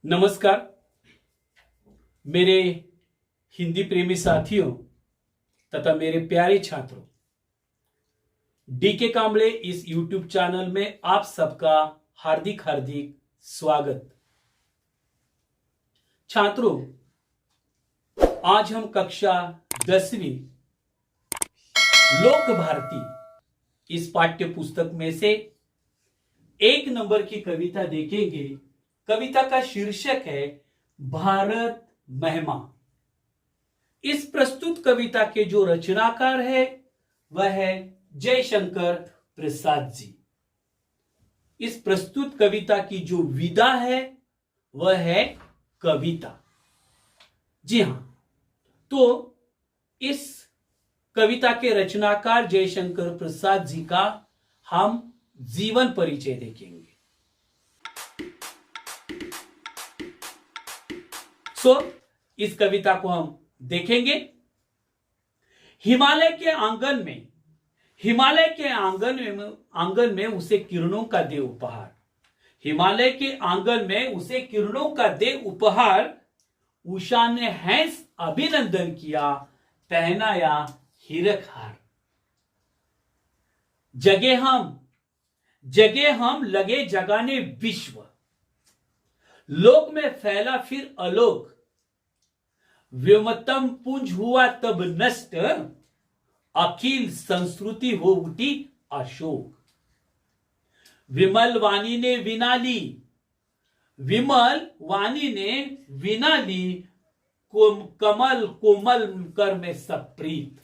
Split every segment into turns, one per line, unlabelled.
नमस्कार मेरे हिंदी प्रेमी साथियों तथा मेरे प्यारे छात्रों। डीके कांबळे इस यूट्यूब चैनल में आप सबका हार्दिक हार्दिक स्वागत। छात्रों, आज हम कक्षा 10वीं लोक भारती इस पाठ्य पुस्तक में से 1 नंबर की कविता देखेंगे। कविता का शीर्षक है भारत महिमा। इस प्रस्तुत कविता के जो रचनाकार है वह है जयशंकर प्रसाद जी। इस प्रस्तुत कविता की जो विधा है वह है कविता। जी हां, तो इस कविता के रचनाकार जयशंकर प्रसाद जी का हम जीवन परिचय देखेंगे। इस कविता को हम देखेंगे। हिमालय के आंगन में उसे किरणों का दे उपहार। हिमालय के आंगन में उसे किरणों का दे उपहार। उषा ने हंस अभिनंदन किया, पहनाया हीरक हार। जगे हम लगे जगाने विश्व। लोक में फैला फिर आलोक। व्योमतम पुंज हुआ तब नष्ट। अखिल संस्कृति हो उठी अशोक। विमल वाणी ने विना ली कमल कोमल कर में सप्रीत।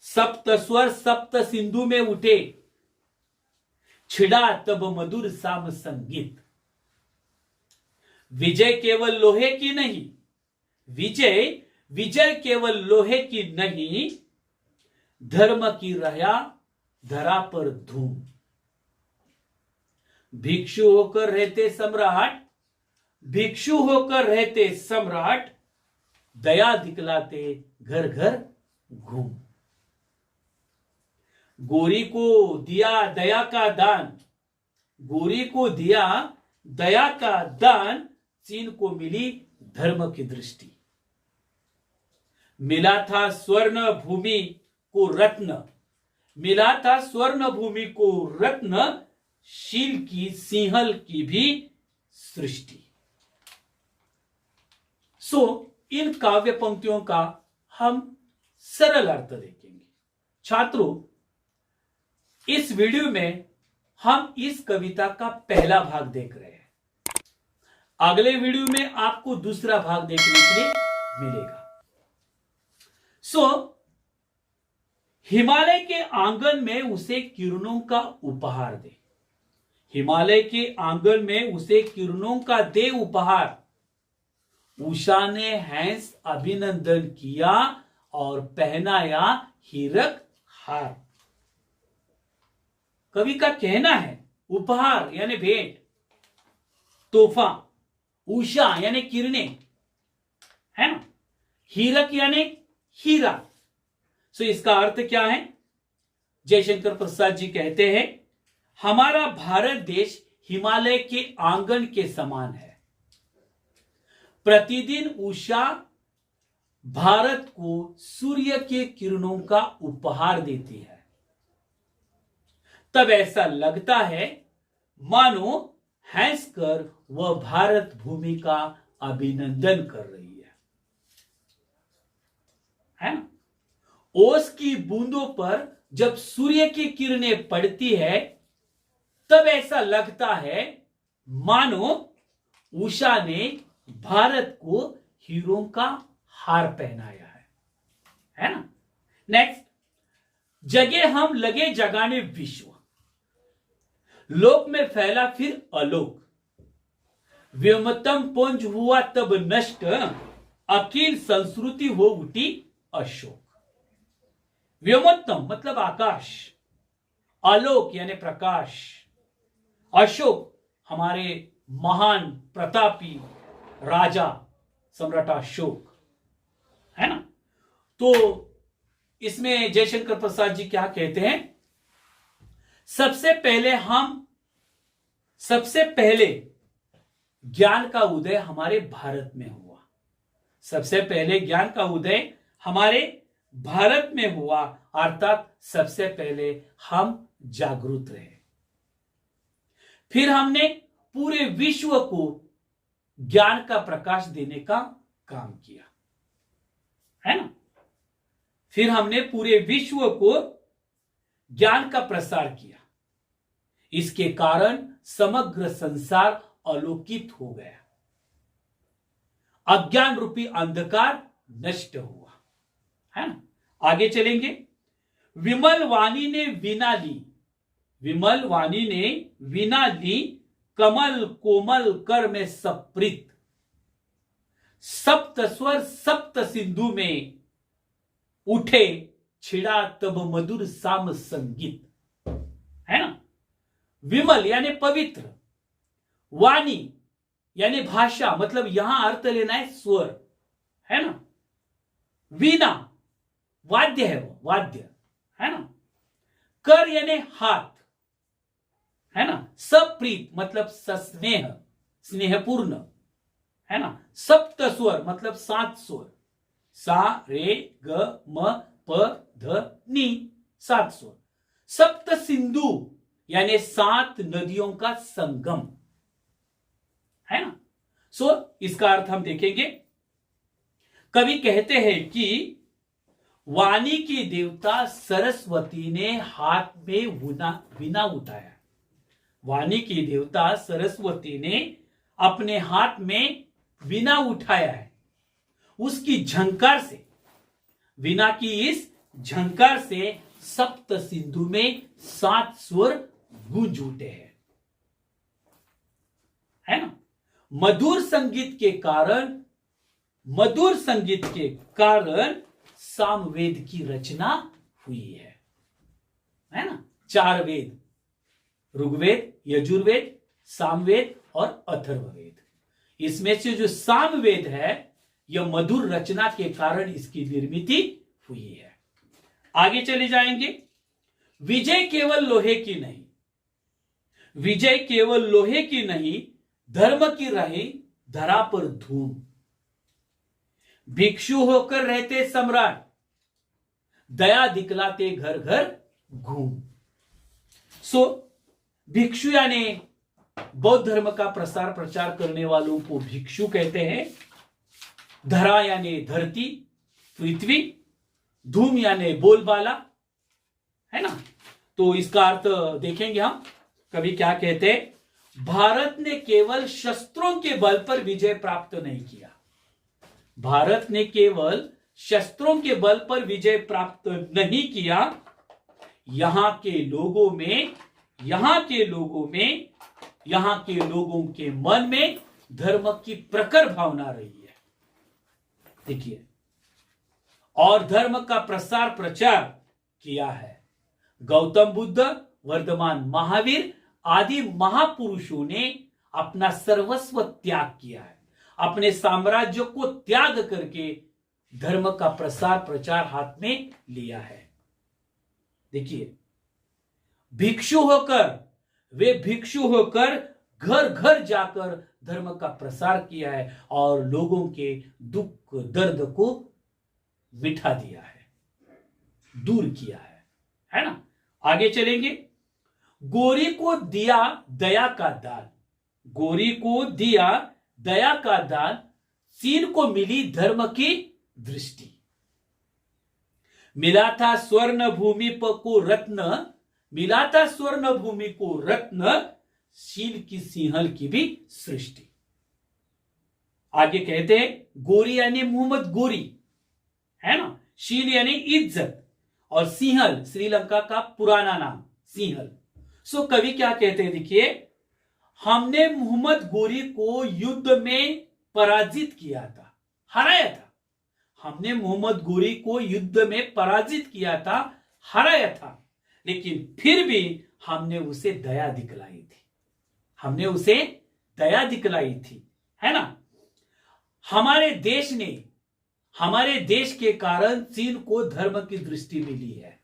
सप्त स्वर सप्त सिंधु में उठे। छिड़ा तब मधुर साम संगीत। विजय केवल लोहे की नहीं। विजय केवल लोहे की नहीं, धर्म की रहा धरा पर धूम। भिक्षु होकर रहते सम्राट। दया दिखलाते घर घर घूम। गोरी को दिया दया का दान। चीन को मिली धर्म की दृष्टि। मिला था स्वर्ण भूमि को रत्न। शील की सिंहल की भी सृष्टि। इन काव्य पंक्तियों का हम सरल अर्थ देखेंगे। छात्रों, इस वीडियो में हम इस कविता का पहला भाग देख रहे हैं। अगले वीडियो में आपको दूसरा भाग देखने के लिए मिलेगा। हिमालय के आंगन में उसे किरणों का उपहार दे। हिमालय के आंगन में उसे किरणों का दे उपहार। उषा ने हंस अभिनंदन किया और पहनाया हीरक हार। कवि का कहना है उपहार यानी भेंट, तोहफा, उषा यानी किरणें, है ना, हीरक यानी हीरा। इसका अर्थ क्या है? जयशंकर प्रसाद जी कहते हैं, हमारा भारत देश हिमालय के आंगन के समान है। प्रतिदिन उषा भारत को सूर्य के किरणों का उपहार देती है। तब ऐसा लगता है मानो हंसकर वह भारत भूमि का अभिनंदन कर रही है ना। ओस की बूंदों पर जब सूर्य की किरणें पड़ती है तब ऐसा लगता है मानो उषा ने भारत को हीरों का हार पहनाया है ना। नेक्स्ट, जगे हम लगे जगाने विश्व। लोक में फैला फिर आलोक। व्योमतम पुंज हुआ तब नष्ट। अखिल संस्कृति हो उठी अशोक। व्योमोत्तम मतलब आकाश, आलोक यानी प्रकाश, अशोक हमारे महान प्रतापी राजा सम्राट अशोक, है ना। तो इसमें जयशंकर प्रसाद जी क्या कहते हैं? सबसे पहले ज्ञान का उदय हमारे भारत में हुआ। सबसे पहले ज्ञान का उदय हमारे भारत में हुआ, अर्थात सबसे पहले हम जागरूक रहे। फिर हमने पूरे विश्व को ज्ञान का प्रकाश देने का काम किया, है ना। फिर हमने पूरे विश्व को ज्ञान का प्रसार किया। इसके कारण समग्र संसार आलोकित हो गया, अज्ञान रूपी अंधकार नष्ट हुआ, है ना। आगे चलेंगे। विमल वाणी ने वीणा ली, विमल वाणी ने वीणा ली, कमल कोमल कर में सप्रीत, सप्त स्वर सप्त सिंधु में उठे, छिड़ा तब मधुर साम संगीत, है ना। विमल यानी पवित्र, वाणी यानी भाषा, मतलब यहां अर्थ लेना है स्वर, है ना। वीणा वाद्य है, वो वाद्य, है ना। कर यानी हाथ, है ना। सप्रीत मतलब सस्नेह, स्नेहपूर्ण, है ना। सप्त स्वर मतलब 7 स्वर, सा रे ग म प ध नी, 7 स्वर। सप्त सिंधु यानी 7 नदियों का संगम, है ना। इसका अर्थ हम देखेंगे। कवि कहते हैं कि वाणी की देवता सरस्वती ने हाथ में वीणा उठाया। वाणी की देवता सरस्वती ने अपने हाथ में वीणा उठाया है। उसकी झंकार से, वीणा की इस झंकार से सप्त सिंधु में 7 स्वर गूंज उठे हैं, है ना। मधुर संगीत के कारण सामवेद की रचना हुई है ना। 4 वेद, ऋग्वेद, यजुर्वेद, सामवेद और अथर्ववेद। इसमें से जो सामवेद है, यह मधुर रचना के कारण इसकी निर्मित हुई है। आगे चले जाएंगे। विजय केवल लोहे की नहीं, विजय केवल लोहे की नहीं, धर्म की रहे धरा पर धूम। भिक्षु होकर रहते सम्राट, दया दिखलाते घर घर घूम। भिक्षु यानी बौद्ध धर्म का प्रसार प्रचार करने वालों को भिक्षु कहते हैं। धरा यानी धरती, पृथ्वी, धूम यानी बोलबाला, है ना। तो इसका अर्थ देखेंगे हम। कभी क्या कहते हैं, भारत ने केवल शस्त्रों के बल पर विजय प्राप्त नहीं किया, भारत ने केवल शस्त्रों के बल पर विजय प्राप्त नहीं किया, यहां के लोगों के मन में धर्म की प्रखर भावना रही है। देखिए, और धर्म का प्रसार प्रचार किया है। गौतम बुद्ध, वर्धमान महावीर आदि महापुरुषों ने अपना सर्वस्व त्याग किया है, अपने साम्राज्य को त्याग करके धर्म का प्रसार प्रचार हाथ में लिया है। देखिए, भिक्षु होकर घर घर जाकर धर्म का प्रसार किया है और लोगों के दुख दर्द को मिटा दिया है, दूर किया है ना। आगे चलेंगे। गोरी को दिया दया का दान, गोरी को दिया दया का दान, चीन को मिली धर्म की दृष्टि। मिला था स्वर्ण भूमि को रत्न, मिला था स्वर्ण भूमि को रत्न, शील की सिंहल की भी सृष्टि। आगे कहते हैं, गोरी यानी मोहम्मद गोरी, है ना। शील यानी इज्जत, और सिंहल श्रीलंका का पुराना नाम सिंहल। कवि क्या कहते हैं, देखिए, हमने मोहम्मद गोरी को युद्ध में पराजित किया था, हराया था। हमने मोहम्मद गोरी को युद्ध में पराजित किया था, हराया था, लेकिन फिर भी हमने उसे दया दिखलाई थी, हमने उसे दया दिखलाई थी, है ना। हमारे देश के कारण चीन को धर्म की दृष्टि मिली है,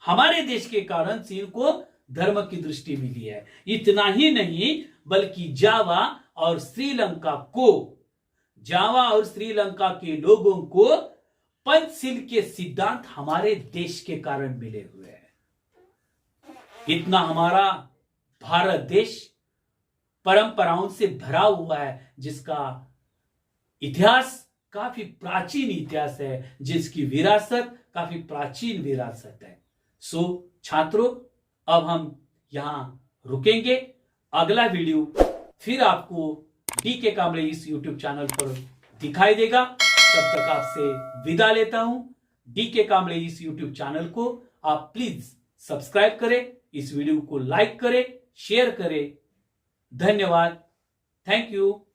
हमारे देश के कारण चीन को धर्म की दृष्टि मिली है। इतना ही नहीं बल्कि जावा और श्रीलंका के लोगों को पंचशील के सिद्धांत हमारे देश के कारण मिले हुए हैं। इतना हमारा भारत देश परंपराओं से भरा हुआ है, जिसका इतिहास काफी प्राचीन इतिहास है, जिसकी विरासत काफी प्राचीन विरासत है। सो छात्रों, अब हम यहां रुकेंगे। अगला वीडियो फिर आपको डीके कांबळे इस यूट्यूब चैनल पर दिखाई देगा। तब तक आपसे विदा लेता हूं। डीके कांबळे इस यूट्यूब चैनल को आप प्लीज सब्सक्राइब करें, इस वीडियो को लाइक करें, शेयर करें। धन्यवाद। Thank you.